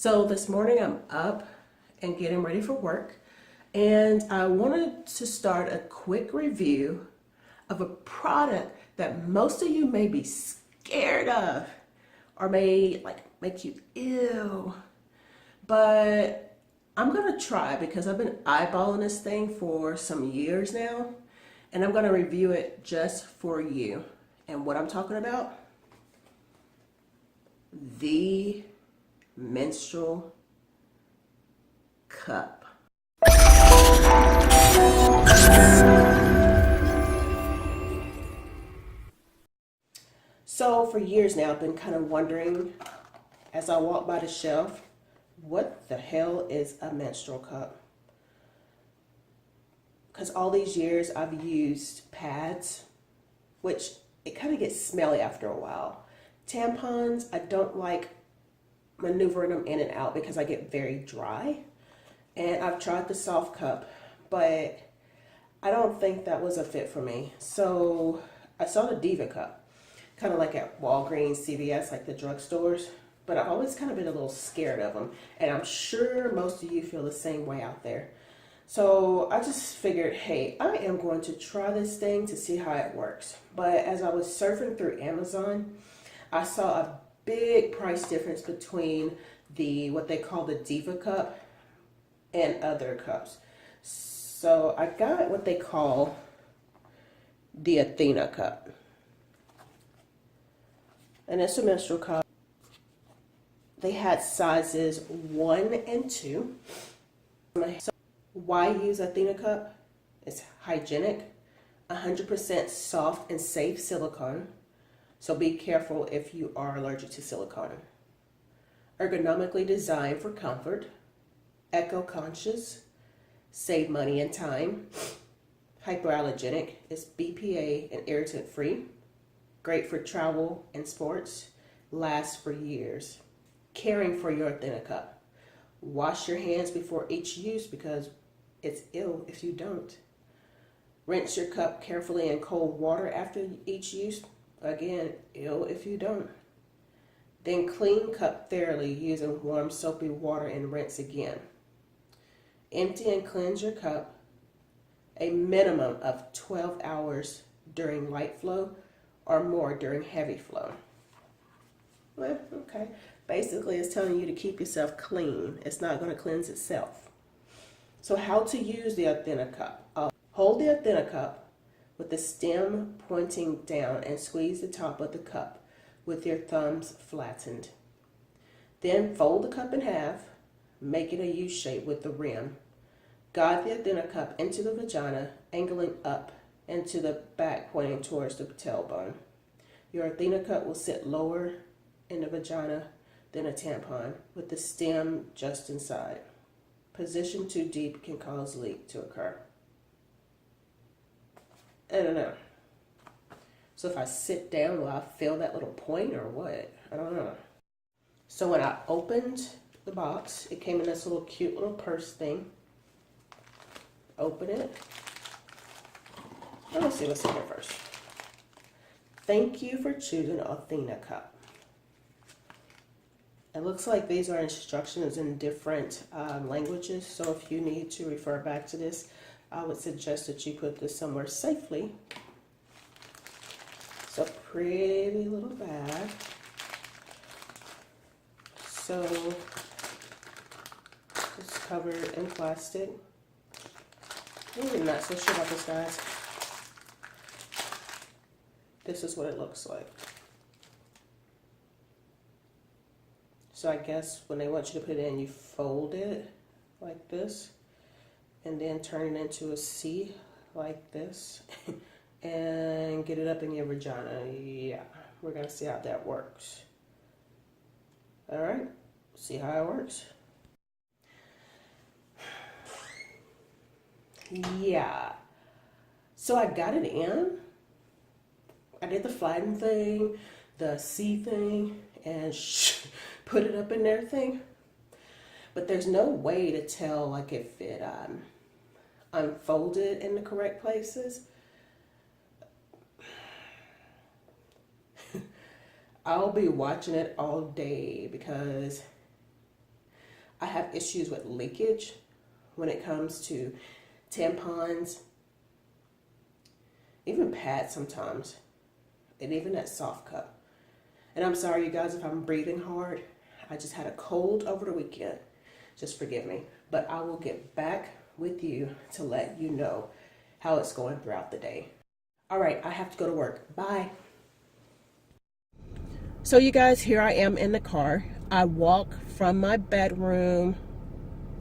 So this morning I'm up and getting ready for work, and I wanted to start a quick review of a product that most of you may be scared of or may make you ew. But I'm gonna try because I've been eyeballing this thing for some years now, and I'm gonna review it just for you. And what I'm talking about? The menstrual cup. So for years now, I've been kind of wondering as I walk by the shelf, what the hell is a menstrual cup? Because all these years I've used pads, which it kind of gets smelly after a while. Tampons, I don't like maneuvering them in and out because I get very dry. And I've tried the soft cup, but I don't think that was a fit for me. So I saw the Diva cup, kind of like at Walgreens, CVS, like the drugstores. But I've always kind of been a little scared of them. And I'm sure most of you feel the same way out there. So I just figured, hey, I am going to try this thing to see how it works. But as I was surfing through Amazon, I saw a big price difference between what they call the Diva cup and other cups. So I got what they call the Athena cup. And it's a menstrual cup. They had sizes 1 and 2. So why use Athena cup? It's hygienic, 100% soft and safe silicone. So be careful if you are allergic to silicone. Ergonomically designed for comfort, eco-conscious, save money and time, hypoallergenic, it's BPA and irritant free, great for travel and sports, lasts for years. Caring for your Athena cup. Wash your hands before each use because it's ill if you don't. Rinse your cup carefully in cold water after each use. Again, ill if you don't. Then clean cup thoroughly using warm soapy water and rinse again. Empty and cleanse your cup a minimum of 12 hours during light flow or more during heavy flow. Well, okay. Basically, it's telling you to keep yourself clean. It's not going to cleanse itself. So how to use the Athena cup. Hold the Athena cup with the stem pointing down and squeeze the top of the cup with your thumbs flattened. Then fold the cup in half, making a U shape with the rim. Guide the Athena cup into the vagina, angling up and to the back pointing towards the tailbone. Your Athena cup will sit lower in the vagina than a tampon, with the stem just inside. Position too deep can cause leak to occur. I don't know. So if I sit down, will I feel that little point or what? I don't know. So when I opened the box, it came in this little cute little purse thing. Open it. Let's see what's in here first. Thank you for choosing Athena cup. It looks like these are instructions in different languages, so if you need to refer back to this, I would suggest that you put this somewhere safely. It's a pretty little bag. So it's covered in plastic. I'm not so sure about this, guys. This is what it looks like. So I guess when they want you to put it in, you fold it like this and then turn it into a C like this and get it up in your vagina. Yeah, we're going to see how that works. All right, see how it works. Yeah, so I got it in. I did the flatten thing, the C thing, and put it up in there thing. But there's no way to tell like if it unfolded in the correct places. I'll be watching it all day because I have issues with leakage when it comes to tampons, even pads sometimes, and even that soft cup. And I'm sorry, you guys, if I'm breathing hard. I just had a cold over the weekend. Just forgive me. But I will get back with you to let you know how it's going throughout the day. All right, I have to go to work. Bye. So you guys, here I am in the car. I walk from my bedroom,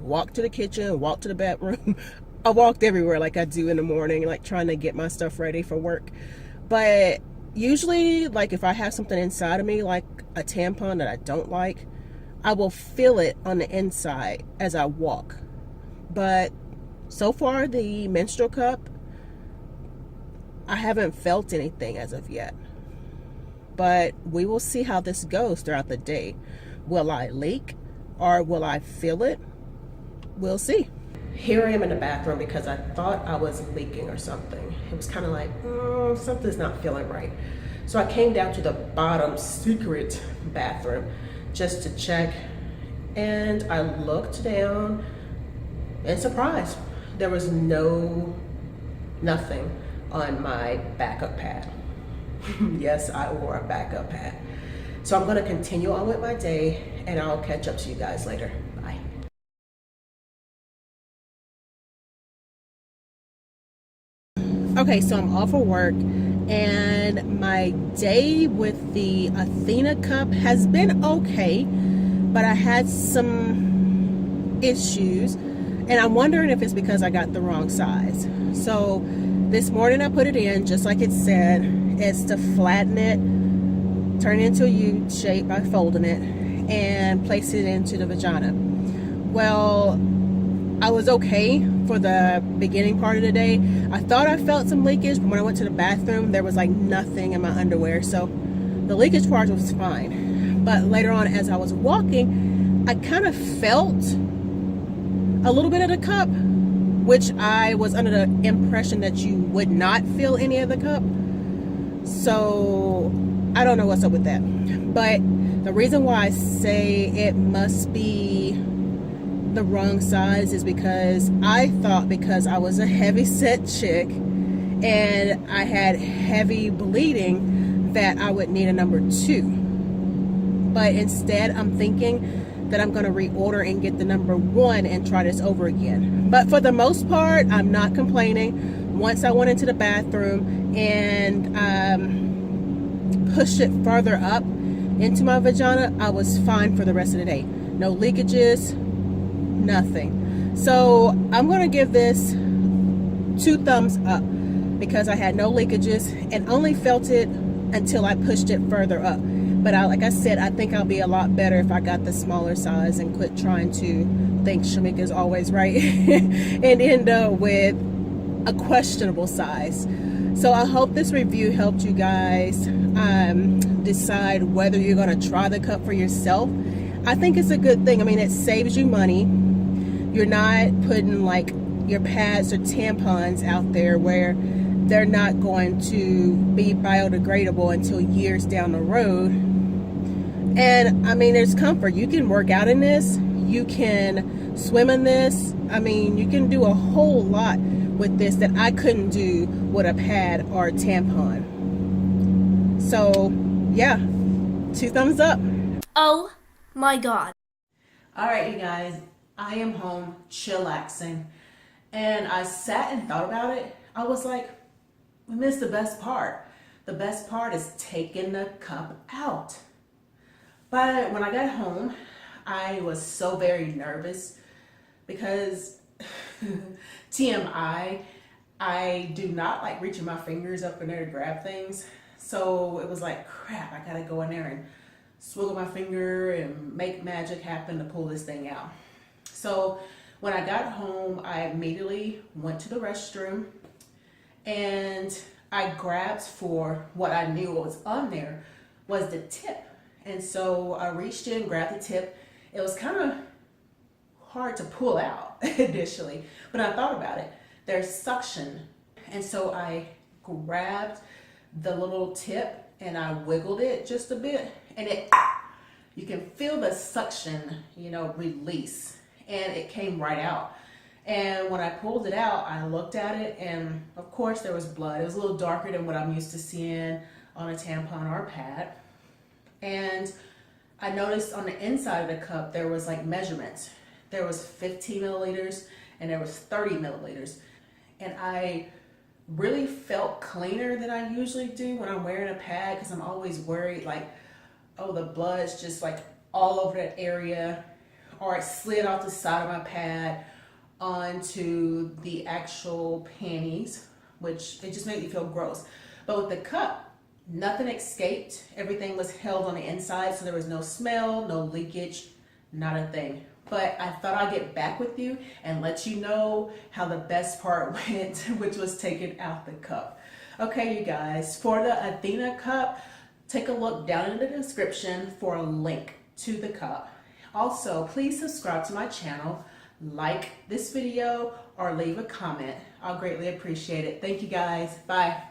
walk to the kitchen, walk to the bedroom. I walked everywhere like I do in the morning, like trying to get my stuff ready for work. But usually, like if I have something inside of me, like a tampon that I don't like, I will feel it on the inside as I walk. But so far, the menstrual cup, I haven't felt anything as of yet. But we will see how this goes throughout the day. Will I leak or will I feel it? We'll see. Here I am in the bathroom because I thought I was leaking or something. It was kind of like, something's not feeling right. So I came down to the bottom secret bathroom just to check. And I looked down and surprised, there was nothing on my backup pad. Yes, I wore a backup pad. So I'm gonna continue on with my day and I'll catch up to you guys later. Bye. Okay, so I'm off of work and my day with the Athena Cup has been okay, but I had some issues and I'm wondering if it's because I got the wrong size. So this morning I put it in just like it said. It's to flatten it, turn it into a U shape by folding it, and place it into the vagina. Well, I was okay for the beginning part of the day. I thought I felt some leakage, but when I went to the bathroom, there was like nothing in my underwear. So the leakage part was fine. But later on, as I was walking, I kind of felt a little bit of the cup, which I was under the impression that you would not feel any of the cup. So I don't know what's up with that. But the reason why I say it must be the wrong size is because I thought because I was a heavy set chick and I had heavy bleeding that I would need a number 2. But instead I'm thinking that I'm going to reorder and get the number 1 and try this over again. But for the most part, I'm not complaining. Once I went into the bathroom and pushed it further up into my vagina, I was fine for the rest of the day. No leakages, nothing. So I'm going to give this 2 thumbs up because I had no leakages and only felt it until I pushed it further up. But like I said, I think I'll be a lot better if I got the smaller size and quit trying to think Shamika's always right and end up with a questionable size. So I hope this review helped you guys decide whether you're going to try the cup for yourself. I think it's a good thing. I mean, it saves you money. You're not putting like your pads or tampons out there where they're not going to be biodegradable until years down the road. And I mean, there's comfort. You can work out in this. You can swim in this. I mean, you can do a whole lot with this that I couldn't do with a pad or a tampon. So yeah, 2 thumbs up. Oh my God. All right, you guys, I am home chillaxing and I sat and thought about it. I was like, we missed the best part. The best part is taking the cup out. But when I got home, I was so very nervous because TMI, I do not like reaching my fingers up in there to grab things. So it was like, crap, I gotta go in there and swiggle my finger and make magic happen to pull this thing out. So when I got home, I immediately went to the restroom and I grabbed for what I knew was on there was the tip. And so I reached in, grabbed the tip. It was kind of hard to pull out initially, but I thought about it. There's suction. And so I grabbed the little tip and I wiggled it just a bit and it you can feel the suction, release, and it came right out. And when I pulled it out, I looked at it, and of course there was blood. It was a little darker than what I'm used to seeing on a tampon or a pad. And I noticed on the inside of the cup there was like measurements. There was 15 milliliters and there was 30 milliliters. And I really felt cleaner than I usually do when I'm wearing a pad, because I'm always worried like, oh, the blood's just like all over that area, or it slid off the side of my pad onto the actual panties, which it just made me feel gross. But with the cup, nothing escaped. Everything was held on the inside, so there was no smell, no leakage, not a thing. But I thought I'd get back with you and let you know how the best part went, which was taking out the cup. Okay, you guys, for the Athena cup, take a look down in the description for a link to the cup. Also, please subscribe to my channel, like this video, or leave a comment. I'll greatly appreciate it. Thank you guys. Bye.